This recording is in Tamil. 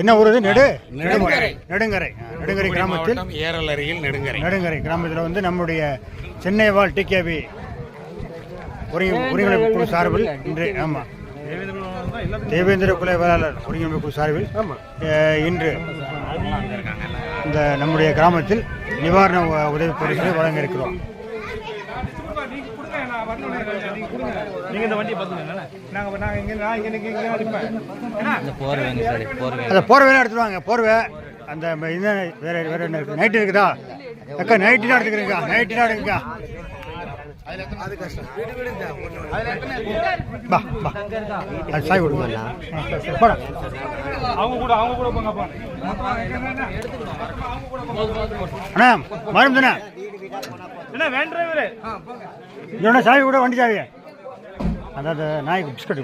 என்ன ஊர்? நெடுங்கரை கிராமத்தில் ஏரல் அருகில் நெடுங்கரை கிராமத்தில் வந்து நம்முடைய சென்னை வாழ் டிகேபி ஒருங்கிணைப்பு குழு சார்பில் இன்று தேவேந்திர குல வேளாளர் ஒருங்கிணைப்பு குழு சார்பில் இன்று இந்த நம்முடைய கிராமத்தில் நிவாரண உதவி பரிசுகளை வழங்க இருக்கிறோம். அந்த போர்வை எடுத்துட்டு வாங்க. போர்வை அந்த வேற என்ன இருக்கு? நைட்டு இருக்குதா அக்கா? நைட்டு தான் எடுத்துக்கிறீங்க. நைட்டு தான் எடுங்க. அது சாய் கொடுங்க. அண்ணா மரம் தானே சாவி கூட வண்டி சாவி. அதாவது நாய்க்கு பிஸ்கட்டு